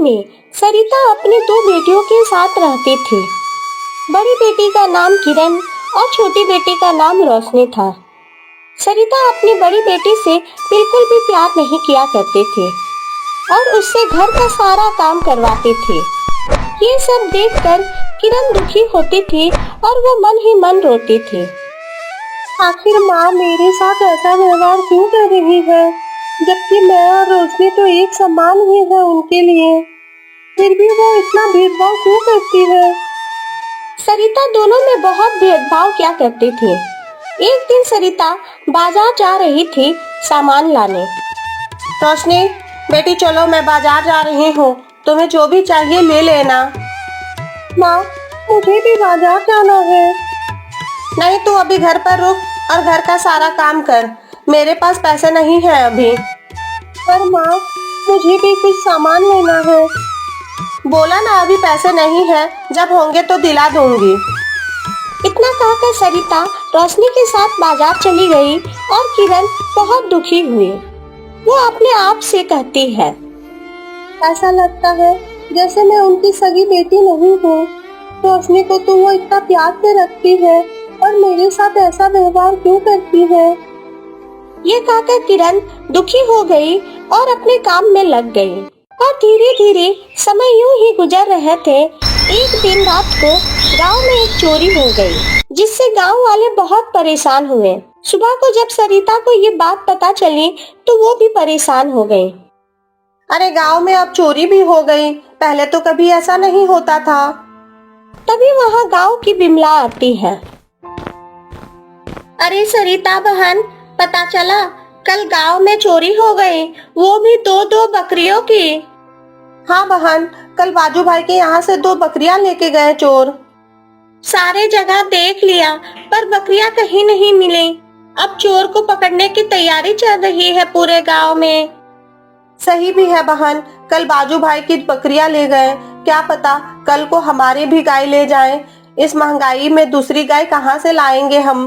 में सरिता अपनी दो बेटियों के साथ रहती थी। बड़ी बेटी का नाम किरण और छोटी बेटी का नाम रोशनी था। सरिता अपनी बड़ी बेटी से बिल्कुल भी प्यार नहीं किया करती थी और उससे घर का सारा काम करवाती थी। ये सब देखकर किरण दुखी होती थी और वो मन ही मन रोती थी। आखिर माँ मेरे साथ ऐसा व्यवहार क्यों कर रही है, जबकि मैं और रोशनी तो एक समान ही है उनके लिए, फिर भी वो इतना भेदभाव क्यों करती है। सरिता दोनों में बहुत भेदभाव किया करती थी। एक दिन सरिता बाजार जा रही थी सामान लाने। रोशनी बेटी चलो, मैं बाजार जा रही हूँ, तुम्हें जो भी चाहिए ले लेना। माँ मुझे भी बाजार जाना है। नहीं तू अभी घर पर रुक और घर का सारा काम कर, मेरे पास पैसे नहीं है अभी। पर माँ मुझे भी कुछ सामान लेना है। बोला ना अभी पैसे नहीं है, जब होंगे तो दिला दूंगी। इतना कहकर सरिता रोशनी के साथ बाजार चली गई और किरण बहुत दुखी हुई। वो अपने आप से कहती है, ऐसा लगता है जैसे मैं उनकी सगी बेटी नहीं हूँ। रोशनी को तो वो इतना प्यार से रखती है और मेरे साथ ऐसा व्यवहार क्यों करती है। ये कहकर किरण दुखी हो गई और अपने काम में लग गई और धीरे धीरे समय यूं ही गुजर रहे थे। एक दिन रात को गांव में एक चोरी हो गई, जिससे गांव वाले बहुत परेशान हुए। सुबह को जब सरिता को ये बात पता चली तो वो भी परेशान हो गई। अरे गांव में अब चोरी भी हो गई, पहले तो कभी ऐसा नहीं होता था। तभी वहाँ गांव की बिमला आती है। अरे सरिता बहन, पता चला कल गांव में चोरी हो गई, वो भी दो बकरियों की। हाँ बहन, कल बाजू भाई के यहाँ से 2 बकरियां लेके गए चोर। सारे जगह देख लिया पर बकरियां कहीं नहीं मिली। अब चोर को पकड़ने की तैयारी चल रही है पूरे गांव में। सही भी है बहन, कल बाजू भाई की बकरियां ले गए, क्या पता कल को हमारी भी गाय ले जाएं। इस महंगाई में दूसरी गाय कहाँ से लाएंगे हम।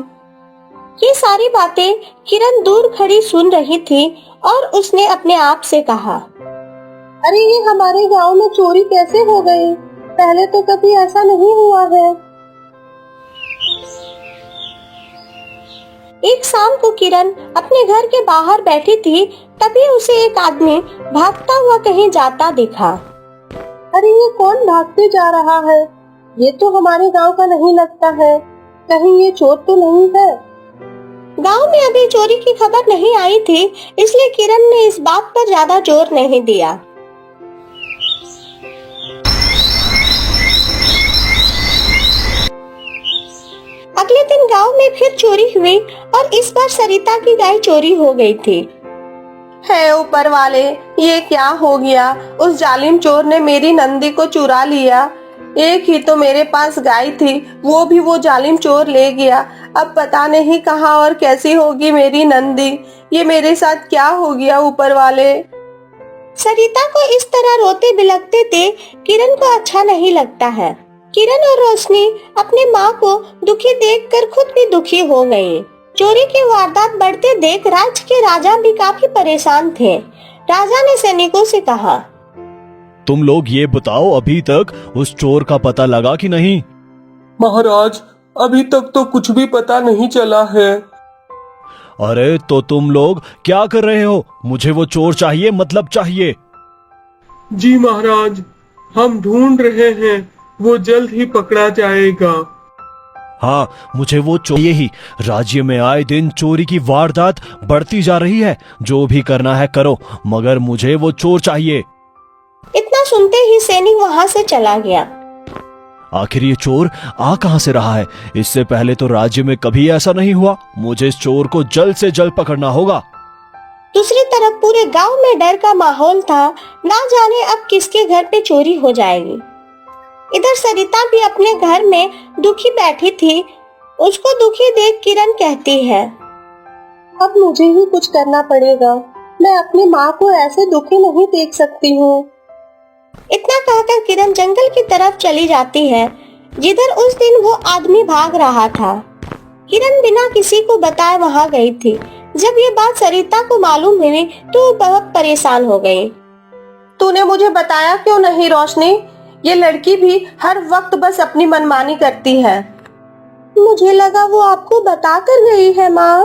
ये सारी बातें किरण दूर खड़ी सुन रही थी और उसने अपने आप से कहा, अरे ये हमारे गांव में चोरी कैसे हो गई, पहले तो कभी ऐसा नहीं हुआ है। एक शाम को किरण अपने घर के बाहर बैठी थी, तभी उसे एक आदमी भागता हुआ कहीं जाता दिखा। अरे ये कौन भागते जा रहा है, ये तो हमारे गांव का नहीं लगता है, कहीं ये चोर तो नहीं है। गांव में अभी चोरी की खबर नहीं आई थी, इसलिए किरण ने इस बात पर ज्यादा जोर नहीं दिया। अगले दिन गांव में फिर चोरी हुई और इस बार सरिता की गाय चोरी हो गई थी। है ऊपर वाले, ये क्या हो गया, उस जालिम चोर ने मेरी नंदी को चुरा लिया। एक ही तो मेरे पास गाय थी, वो भी वो जालिम चोर ले गया। अब पता नहीं कहाँ और कैसी होगी मेरी नंदी, ये मेरे साथ क्या हो गया ऊपर वाले। सरिता को इस तरह रोते बिलखते देख किरण को अच्छा नहीं लगता है। किरण और रोशनी अपने माँ को दुखी देखकर खुद भी दुखी हो गई। चोरी की वारदात बढ़ते देख राज्य के राजा भी काफी परेशान थे। राजा ने सैनिकों से कहा, तुम लोग ये बताओ अभी तक उस चोर का पता लगा कि नहीं। महाराज अभी तक तो कुछ भी पता नहीं चला है। अरे तो तुम लोग क्या कर रहे हो, मुझे वो चोर चाहिए, मतलब चाहिए। जी महाराज, हम ढूंढ रहे हैं, वो जल्द ही पकड़ा जाएगा। हाँ मुझे वो चाहिए ही, राज्य में आए दिन चोरी की वारदात बढ़ती जा रही है, जो भी करना है करो, मगर मुझे वो चोर चाहिए। इतना सुनते ही सैनिक वहाँ से चला गया। आखिर ये चोर आ कहां से रहा है, इससे पहले तो राज्य में कभी ऐसा नहीं हुआ। मुझे इस चोर को जल्द से जल्द पकड़ना होगा। दूसरी तरफ पूरे गांव में डर का माहौल था, ना जाने अब किसके घर पे चोरी हो जाएगी। इधर सरिता भी अपने घर में दुखी बैठी थी। उसको दुखी देख किरण कहती है, अब मुझे ही कुछ करना पड़ेगा, मैं अपनी माँ को ऐसे दुखी नहीं देख सकती हूँ। इतना कहकर किरण जंगल की तरफ चली जाती है, जिधर उस दिन वो आदमी भाग रहा था। किरण बिना किसी को बताए वहाँ गई थी। जब ये बात सरिता को मालूम हुई तो वो बहुत परेशान हो गई। तूने मुझे बताया क्यों नहीं रोशनी? ये लड़की भी हर वक्त बस अपनी मनमानी करती है। मुझे लगा वो आपको बता कर गई है माँ।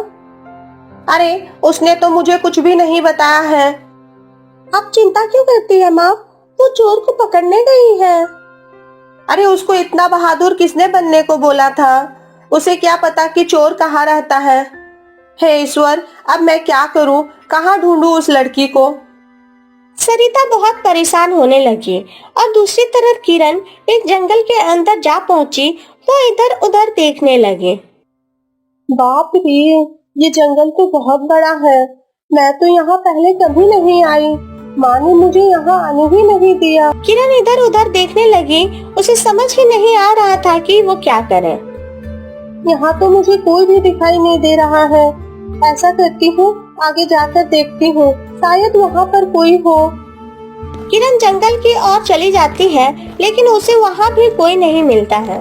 अरे उसने तो मुझे कुछ भी नहीं बताया है। आप चिंता क्यों करती है माँ? वो चोर को पकड़ने गई है। अरे उसको इतना बहादुर किसने बनने को बोला था? उसे क्या पता कि चोर कहाँ रहता है। हे ईश्वर, अब मैं क्या करूं? कहाँ ढूंढूं उस लड़की को? सरिता बहुत परेशान होने लगी और दूसरी तरफ किरण एक जंगल के अंदर जा पहुंची। वो इधर उधर देखने लगे। बाप रे, ये जंगल तो बहुत बड़ा है। मैं तो यहाँ पहले कभी नहीं आई। माँ ने मुझे यहाँ आने ही नहीं दिया। किरण इधर उधर देखने लगी। उसे समझ ही नहीं आ रहा था कि वो क्या करे। यहाँ तो मुझे कोई भी दिखाई नहीं दे रहा है। ऐसा करती हूँ, आगे जाकर देखती हूँ, शायद वहाँ पर कोई हो। किरण जंगल की ओर चली जाती है, लेकिन उसे वहाँ भी कोई नहीं मिलता है।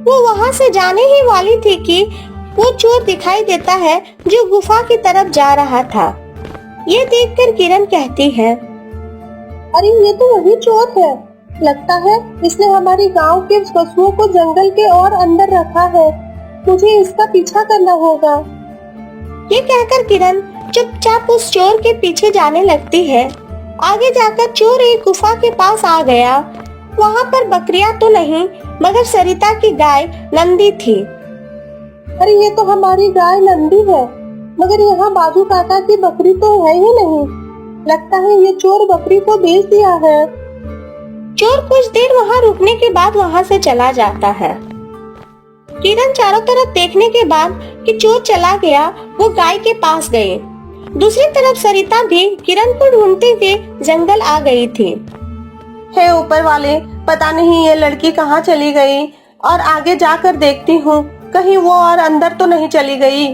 वो वहाँ से जाने ही वाली थी कि वो चोर दिखाई देता है जो गुफा की तरफ जा रहा था। ये देखकर किरण कहती है, अरे ये तो वही चोर है। लगता है इसने हमारे गांव के पशुओं को जंगल के और अंदर रखा है। मुझे इसका पीछा करना होगा। ये कहकर किरण चुपचाप उस चोर के पीछे जाने लगती है। आगे जाकर चोर एक गुफा के पास आ गया। वहाँ पर बकरियां तो नहीं, मगर सरिता की गाय नंदी थी। अरे ये तो हमारी गाय नंदी है, मगर यहाँ बाजू काका की बकरी तो है ही नहीं। लगता है ये चोर बकरी को बेच दिया है। चोर कुछ देर वहाँ रुकने के बाद वहाँ से चला जाता है। किरण चारों तरफ देखने के बाद कि चोर चला गया, वो गाय के पास गई। दूसरी तरफ सरिता भी किरण को ढूंढते हुए जंगल आ गई थी। हे ऊपर वाले, पता नहीं ये लड़की कहाँ चली गई, और आगे जाकर देखती हूँ कहीं वो और अंदर तो नहीं चली गई।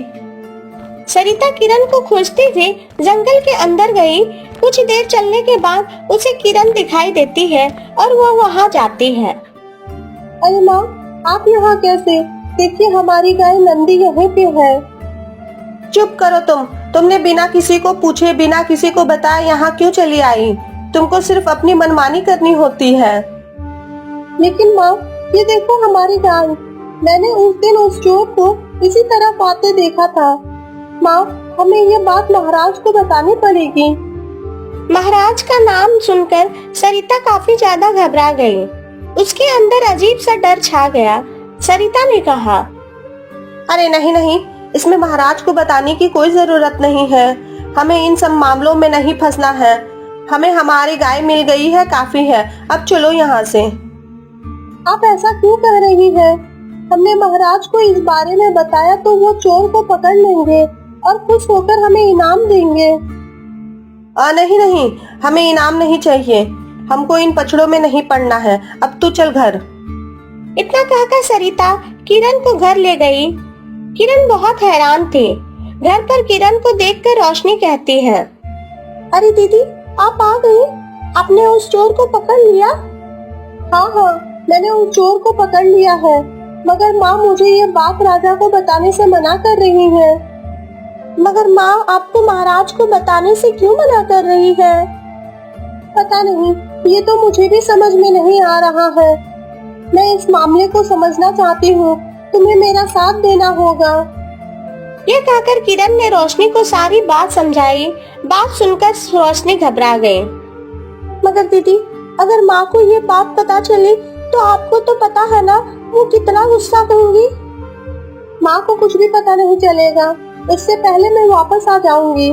सरिता किरण को खोजते हुए जंगल के अंदर गई। कुछ देर चलने के बाद उसे किरण दिखाई देती है और वो वहाँ जाती है। अरे माँ, आप यहाँ कैसे? देखिए हमारी गाय नंदी यहीं पे है। चुप करो तुमने बिना किसी को पूछे, बिना किसी को बताए यहाँ क्यों चली आई? तुमको सिर्फ अपनी मनमानी करनी होती है। लेकिन माँ, ये देखो हमारी गाय। मैंने उस दिन उस चोर को इसी तरह आते देखा था। माँ, हमें ये बात महाराज को बतानी पड़ेगी। महाराज का नाम सुनकर सरिता काफी ज्यादा घबरा गई। उसके अंदर अजीब सा डर छा गया। सरिता ने कहा, अरे नहीं नहीं, इसमें महाराज को बताने की कोई जरूरत नहीं है। हमें इन सब मामलों में नहीं फंसना है। हमें हमारी गाय मिल गई है, काफी है। अब चलो यहाँ से। आप ऐसा क्यों कह रही है? हमने महाराज को इस बारे में बताया तो वो चोर को पकड़ लेंगे और खुश होकर हमें इनाम देंगे। नहीं नहीं, हमें इनाम नहीं चाहिए। हमको इन पछड़ों में नहीं पड़ना है। अब तू चल घर। इतना कहकर सरिता किरण को घर ले गई। किरण बहुत हैरान थी। घर पर किरण को देखकर रोशनी कहती है, अरे दीदी, आप आ गई? आपने उस चोर को पकड़ लिया? हाँ, मैंने उस चोर को पकड़ लिया है, मगर माँ मुझे ये बात राजा को बताने से मना कर रही है। मगर माँ, आपको महाराज को बताने से क्यों मना कर रही है? पता नहीं, ये तो मुझे भी समझ में नहीं आ रहा है। मैं इस मामले को समझना चाहती हूँ। तुम्हें मेरा साथ देना होगा। ये कहकर किरण ने रोशनी को सारी बात समझाई। बात सुनकर रोशनी घबरा गई। मगर दीदी, अगर माँ को ये बात पता चली तो आपको तो पता है ना वो कितना गुस्सा करेंगी। माँ को कुछ भी पता नहीं चलेगा। इससे पहले मैं वापस आ जाऊंगी।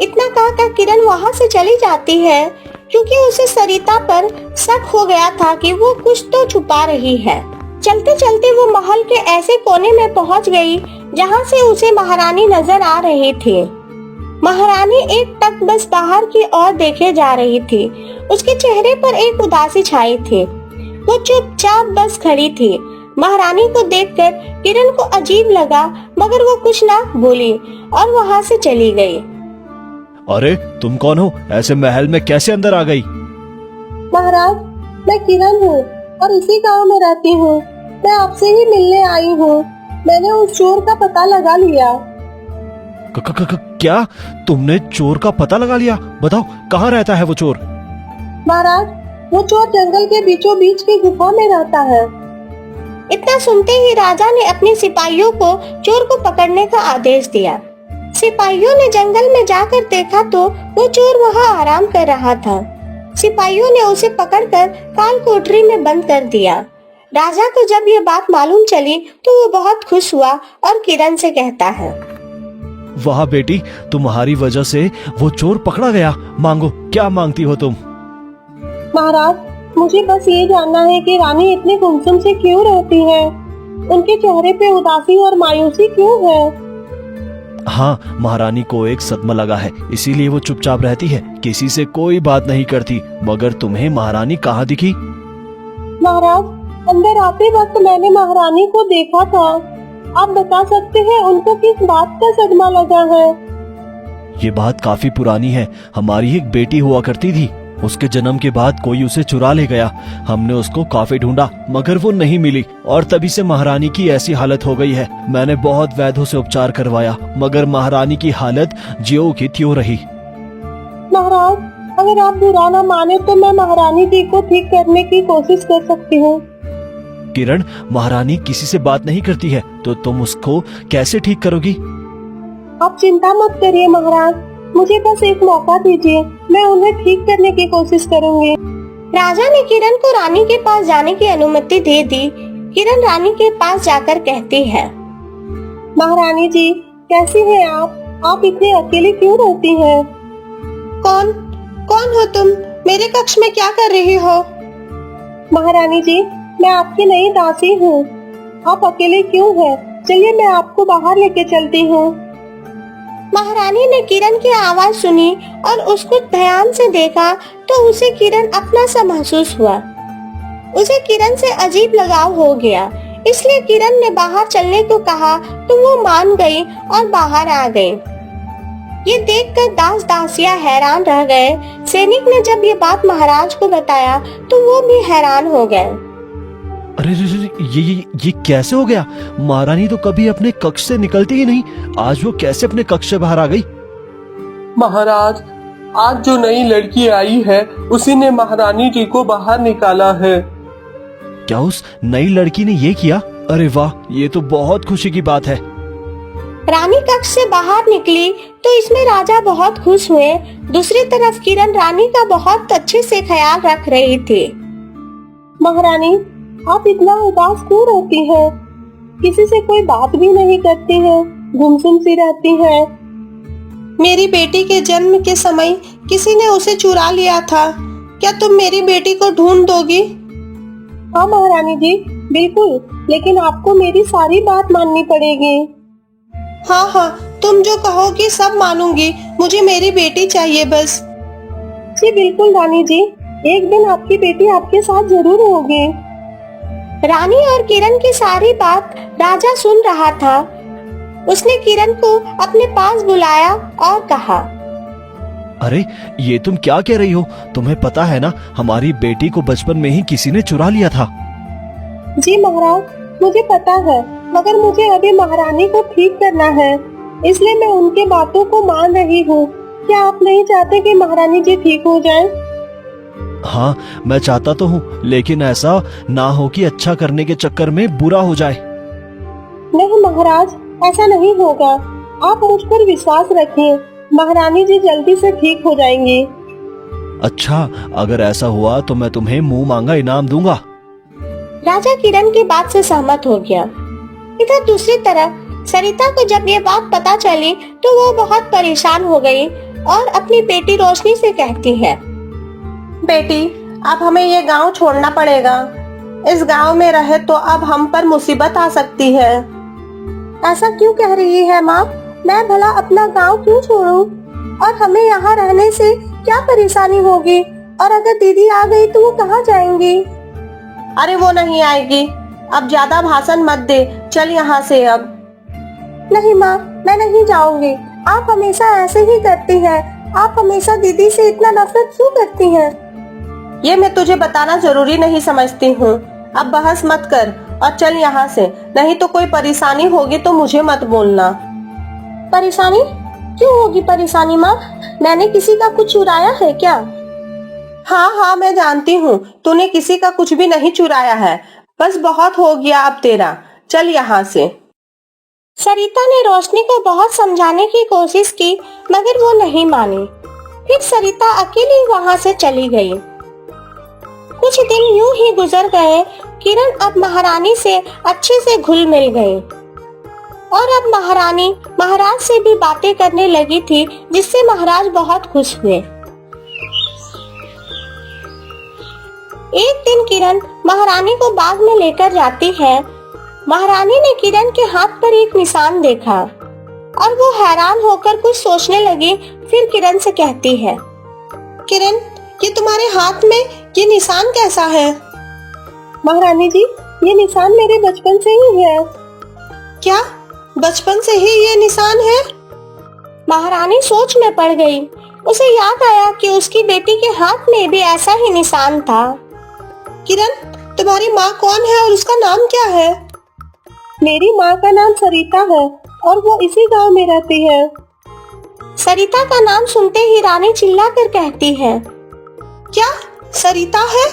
इतना कहकर किरण वहाँ से चली जाती है, क्योंकि उसे सरिता पर शक हो गया था कि वो कुछ तो छुपा रही है। चलते चलते वो महल के ऐसे कोने में पहुंच गई जहां से उसे महारानी नजर आ रही थी। महारानी एक टक बस बाहर की ओर देखे जा रही थी। उसके चेहरे पर एक उदासी छाई थी। वो चुपचाप बस खड़ी थी। महारानी को देखकर किरण को अजीब लगा, मगर वो कुछ ना बोली और वहाँ से चली गई। अरे तुम कौन हो? ऐसे महल में कैसे अंदर आ गई? महाराज, मैं किरण हूँ और इसी गांव में रहती हूँ। मैं आपसे ही मिलने आई हूँ। मैंने उस चोर का पता लगा लिया। क्या तुमने चोर का पता लगा लिया? बताओ कहाँ रहता है वो चोर? महाराज, वो चोर जंगल के बीचों बीच की गुफा में रहता है। इतना सुनते ही राजा ने अपने सिपाहियों को चोर को पकड़ने का आदेश दिया। सिपाहियों ने जंगल में जाकर देखा तो वो चोर वहाँ आराम कर रहा था। सिपाहियों ने उसे पकड़कर काल कोठरी में बंद कर दिया। राजा को जब ये बात मालूम चली तो वो बहुत खुश हुआ और किरण से कहता है, वाह बेटी, तुम्हारी वजह से वो चोर पकड़ा गया। मांगो, क्या मांगती हो तुम? महाराज, मुझे बस ये जानना है कि रानी इतनी गुमसुम से क्यों रहती है? उनके चेहरे पे उदासी और मायूसी क्यों है? हाँ, महारानी को एक सदमा लगा है, इसीलिए वो चुपचाप रहती है, किसी से कोई बात नहीं करती। मगर तुम्हें महारानी कहाँ दिखी? महाराज, अंदर आते वक्त मैंने महारानी को देखा था। आप बता सकते हैं उनको किस बात का सदमा लगा है? ये बात काफी पुरानी है। हमारी एक बेटी हुआ करती थी, उसके जन्म के बाद कोई उसे चुरा ले गया। हमने उसको काफी ढूंढा मगर वो नहीं मिली और तभी से महारानी की ऐसी हालत हो गई है। मैंने बहुत वैद्यों से उपचार करवाया मगर महारानी की हालत ज्यों की त्यों रही। महाराज, अगर आप बुरा ना माने तो मैं महारानी जी को ठीक करने की कोशिश कर सकती हूँ। किरण, महारानी किसी से बात नहीं करती है तो तुम उसको कैसे ठीक करोगी? आप चिंता मत करिए महाराज, मुझे बस एक मौका दीजिए, मैं उन्हें ठीक करने की कोशिश करूंगी। राजा ने किरण को रानी के पास जाने की अनुमति दे दी। किरण रानी के पास जाकर कहती है, महारानी जी, कैसी हैं आप? आप इतने अकेले क्यों रहती हैं? कौन कौन हो तुम? मेरे कक्ष में क्या कर रही हो? महारानी जी, मैं आपकी नई दासी हूँ। आप अकेले क्यों हैं? चलिए मैं आपको बाहर लेके चलती हूँ। महारानी ने किरण की आवाज सुनी और उसको ध्यान से देखा तो उसे किरण अपना सा महसूस हुआ। उसे किरण से अजीब लगाव हो गया, इसलिए किरण ने बाहर चलने को कहा तो वो मान गई और बाहर आ गई। ये देखकर दास दासियां हैरान रह गए। सैनिक ने जब ये बात महाराज को बताया तो वो भी हैरान हो गए। अरे ये कैसे हो गया? महारानी तो कभी अपने कक्ष से निकलती ही नहीं, आज वो कैसे अपने कक्ष से बाहर आ गई? महाराज, आज जो नई लड़की आई है उसी ने महारानी जी को बाहर निकाला है। क्या उस नई लड़की ने ये किया? अरे वाह, ये तो बहुत खुशी की बात है। रानी कक्ष से बाहर निकली तो इसमें राजा बहुत खुश हुए। दूसरी तरफ किरण रानी का बहुत अच्छे से ख्याल रख रही थी। महारानी, आप इतना उदास क्यों रहती हैं? किसी से कोई बात भी नहीं करती हैं, गुमसुम सी रहती हैं। मेरी बेटी के जन्म के समय किसी ने उसे चुरा लिया था। क्या तुम मेरी बेटी को ढूंढ दोगी? हाँ महारानी जी, बिल्कुल, लेकिन आपको मेरी सारी बात माननी पड़ेगी। हाँ, तुम जो कहोगी सब मानूंगी, मुझे मेरी बेटी चाहिए बस। जी बिल्कुल रानी जी, एक दिन आपकी बेटी आपके साथ जरूर होगी। रानी और किरण की सारी बात राजा सुन रहा था। उसने किरण को अपने पास बुलाया और कहा, अरे ये तुम क्या कह रही हो? तुम्हें पता है ना, हमारी बेटी को बचपन में ही किसी ने चुरा लिया था। जी महाराज, मुझे पता है, मगर मुझे अभी महारानी को ठीक करना है, इसलिए मैं उनके बातों को मान रही हूँ। क्या आप नहीं चाहते कि महारानी जी ठीक हो जाएं? हाँ, मैं चाहता तो हूँ, लेकिन ऐसा ना हो कि अच्छा करने के चक्कर में बुरा हो जाए। नहीं महाराज, ऐसा नहीं होगा। आप मुझ पर विश्वास रखिए, महारानी जी जल्दी से ठीक हो जाएंगी। अच्छा, अगर ऐसा हुआ तो मैं तुम्हें मुंह मांगा इनाम दूंगा। राजा किरण की बात से सहमत हो गया। इधर दूसरी तरफ सरिता को जब ये बात पता चली तो वो बहुत परेशान हो गई और अपनी बेटी रोशनी से कहती है, बेटी, अब हमें ये गांव छोड़ना पड़ेगा। इस गांव में रहे तो अब हम पर मुसीबत आ सकती है। ऐसा क्यों कह रही है माँ? मैं भला अपना गांव क्यों छोड़ूं? और हमें यहाँ रहने से क्या परेशानी होगी? और अगर दीदी आ गई तो वो कहाँ जाएंगी? अरे वो नहीं आएगी। अब ज्यादा भाषण मत दे, चल यहाँ से अब। नहीं माँ, मैं नहीं जाऊंगी। आप हमेशा ऐसे ही करती हैं। आप हमेशा दीदी से इतना नफरत क्यों करती हैं? ये मैं तुझे बताना जरूरी नहीं समझती हूँ। अब बहस मत कर और चल यहाँ से, नहीं तो कोई परेशानी होगी तो मुझे मत बोलना। परेशानी? क्यों होगी परेशानी माँ? मैंने किसी का कुछ चुराया है क्या? हाँ हाँ, मैं जानती हूँ तूने किसी का कुछ भी नहीं चुराया है। बस बहुत हो गया अब तेरा, चल यहाँ से। सरिता ने रोशनी को बहुत समझाने की कोशिश की मगर वो नहीं मानी। फिर सरिता अकेली वहाँ से चली गई। कुछ दिन यूं ही गुजर गए। किरण अब महारानी से अच्छे से घुल मिल गई और अब महारानी महाराज से भी बातें करने लगी थी, जिससे महाराज बहुत खुश हुए। एक दिन किरण महारानी को बाग में लेकर जाती है। महारानी ने किरण के हाथ पर एक निशान देखा और वो हैरान होकर कुछ सोचने लगी। फिर किरण से कहती है, किरण, ये तुम्हारे हाथ में ये निशान कैसा है? महारानी जी, ये निशान मेरे बचपन से ही है। क्या बचपन से ही ये निशान है? महारानी सोच में पड़ गई। उसे याद आया कि उसकी बेटी के हाथ में भी ऐसा ही निशान था। किरण, तुम्हारी माँ कौन है और उसका नाम क्या है? मेरी माँ का नाम सरिता है और वो इसी गांव में रहती है। सरिता का नाम सुनते ही रानी चिल्लाकर कहती है, क्या सरिता है?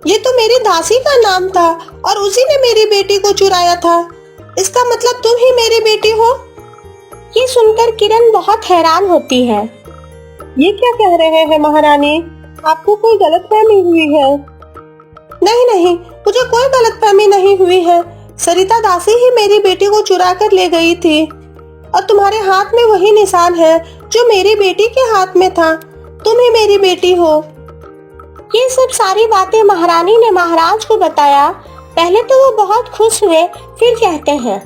ये तो मेरी दासी का नाम था और उसी ने मेरी बेटी को चुराया था। इसका मतलब तुम ही मेरी बेटी हो? ये सुनकर किरण बहुत हैरान होती है। ये क्या कह रहे हैं महारानी? आपको कोई गलतफहमी हुई है? नहीं नहीं, मुझे कोई गलतफहमी नहीं हुई है। सरिता दासी ही मेरी बेटी को चुरा कर ले गई थी और तुम्हारे हाथ में वही निशान है जो मेरी बेटी के हाथ में था। तुम ही मेरी बेटी हो। ये सब सारी बातें महारानी ने महाराज को बताया। पहले तो वो बहुत खुश हुए, फिर कहते हैं,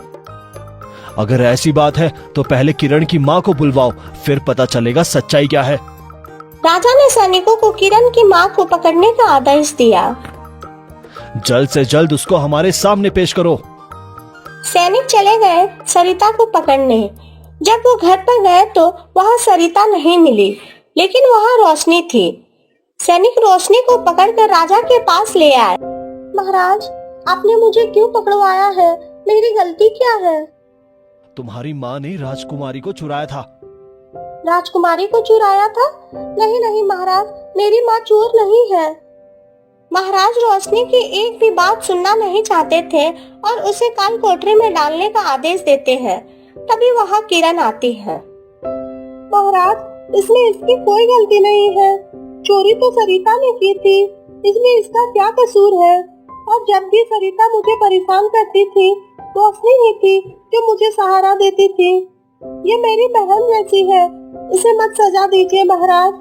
अगर ऐसी बात है तो पहले किरण की माँ को बुलवाओ, फिर पता चलेगा सच्चाई क्या है। राजा ने सैनिकों को किरण की माँ को पकड़ने का आदेश दिया। जल्द से जल्द उसको हमारे सामने पेश करो। सैनिक चले गए सरिता को पकड़ने। जब वो घर पर गए तो वहाँ सरिता नहीं मिली, लेकिन वहाँ रोशनी थी। सैनिक रोशनी को पकड़कर राजा के पास ले आए। महाराज, आपने मुझे क्यों पकड़वाया है? मेरी गलती क्या है? तुम्हारी माँ ने राजकुमारी को चुराया था। राजकुमारी को चुराया था? नहीं नहीं महाराज, मेरी माँ चोर नहीं है। महाराज रोशनी की एक भी बात सुनना नहीं चाहते थे और उसे काल कोठरी में डालने का आदेश देते हैं। तभी वहाँ किरण आती है। महाराज, इसमें इसकी कोई गलती नहीं है। चोरी तो सरिता ने की थी, इसमें इसका क्या कसूर है? और जब भी सरिता मुझे परेशान करती थी, रोशनी ही थी जो मुझे सहारा देती थी। ये मेरी बहन जैसी है, इसे मत सजा दीजिए महाराज।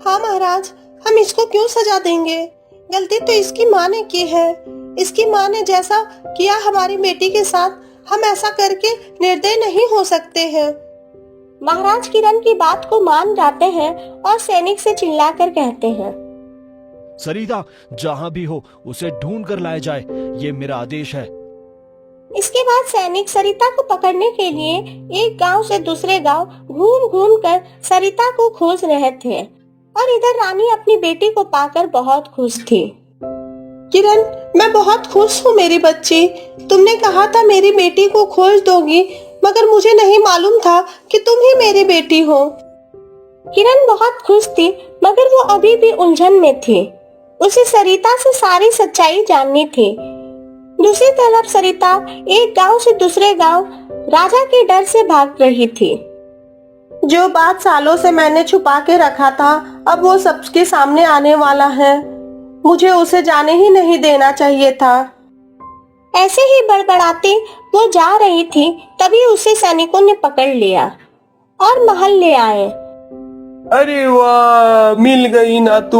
हाँ महाराज, हम इसको क्यों सजा देंगे? गलती तो इसकी माँ ने की है। इसकी माँ ने जैसा किया हमारी बेटी के साथ, हम ऐसा करके निर्दयी नहीं हो सकते हैं। महाराज किरण की बात को मान जाते हैं और सैनिक से चिल्लाकर कहते हैं, सरिता जहाँ भी हो उसे ढूंढ कर लाया जाए, ये मेरा आदेश है। इसके बाद सैनिक सरिता को पकड़ने के लिए एक गांव से दूसरे गांव घूम घूम कर सरिता को खोज रहे थे और इधर रानी अपनी बेटी को पाकर बहुत खुश थी। किरण, मैं बहुत खुश हूँ मेरी बच्ची। तुमने कहा था मेरी बेटी को खोज दोगी, मगर मुझे नहीं मालूम था कि तुम ही मेरी बेटी हो। किरण बहुत खुश थी, मगर वो अभी भी उलझन में थी। उसे सरिता से सारी सच्चाई जाननी थी। दूसरी तरफ सरिता एक गांव से दूसरे गांव राजा के डर से भाग रही थी। जो बात सालों से मैंने छुपा के रखा था, अब वो सबके सामने आने वाला है। मुझे उसे जाने ही नहीं देना चाहिए था। ऐसे ही बड़बड़ाते वो जा रही थी, तभी उसे सैनिकों ने पकड़ लिया और महल ले आए। अरे वाह, मिल गई ना तू।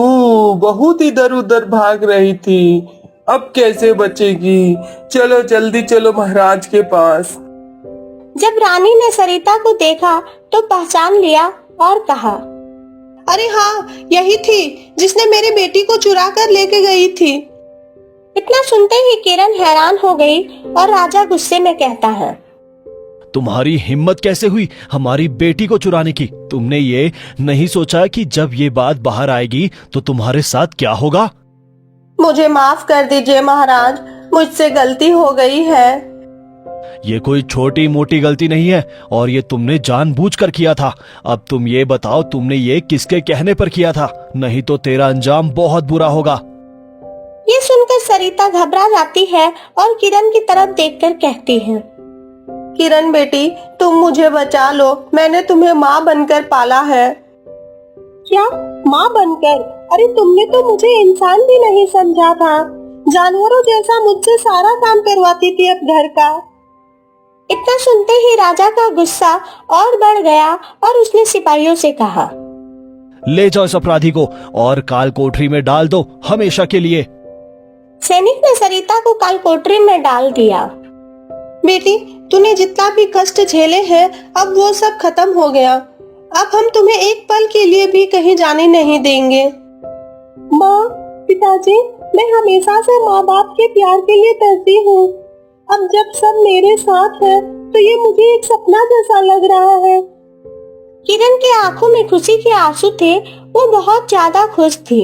बहुत इधर उधर भाग रही थी, अब कैसे बचेगी? चलो जल्दी चलो महाराज के पास। जब रानी ने सरिता को देखा तो पहचान लिया और कहा, अरे हाँ, यही थी जिसने मेरी बेटी को चुरा कर लेके गई थी। इतना सुनते ही किरण हैरान हो गई और राजा गुस्से में कहता है, तुम्हारी हिम्मत कैसे हुई हमारी बेटी को चुराने की? तुमने ये नहीं सोचा कि जब ये बात बाहर आएगी तो तुम्हारे साथ क्या होगा? मुझे माफ कर दीजिए महाराज, मुझसे गलती हो गई है। ये कोई छोटी मोटी गलती नहीं है और ये तुमने जानबूझकर किया था। अब तुम ये बताओ तुमने ये किसके कहने पर किया था, नहीं तो तेरा अंजाम बहुत बुरा होगा। ये सुनकर सरिता घबरा जाती है और किरण की तरफ देखकर कहती है, किरण बेटी, तुम मुझे बचा लो, मैंने तुम्हें माँ बनकर पाला है। क्या माँ बनकर? अरे तुमने तो मुझे इंसान भी नहीं समझा था, जानवरों जैसा मुझसे सारा काम करवाती थी अब घर का। इतना सुनते ही राजा का गुस्सा और बढ़ गया और उसने सिपाहियों से कहा, ले जाओ इस अपराधी को और काल कोठरी में डाल दो हमेशा के लिए। सैनिक ने सरिता को काल कोठरी में डाल दिया। बेटी, तूने जितना भी कष्ट झेले हैं अब वो सब खत्म हो गया। अब हम तुम्हें एक पल के लिए भी कहीं जाने नहीं देंगे। माँ, पिताजी, मैं हमेशा से माँ बाप के प्यार के लिए तरसी हूँ। अब जब सब मेरे साथ है तो ये मुझे एक सपना जैसा लग रहा है। किरण के आंखों में खुशी के आंसू थे, वो बहुत ज्यादा खुश थी।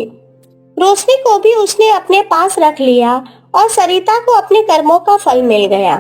रोशनी को भी उसने अपने पास रख लिया और सरिता को अपने कर्मों का फल मिल गया।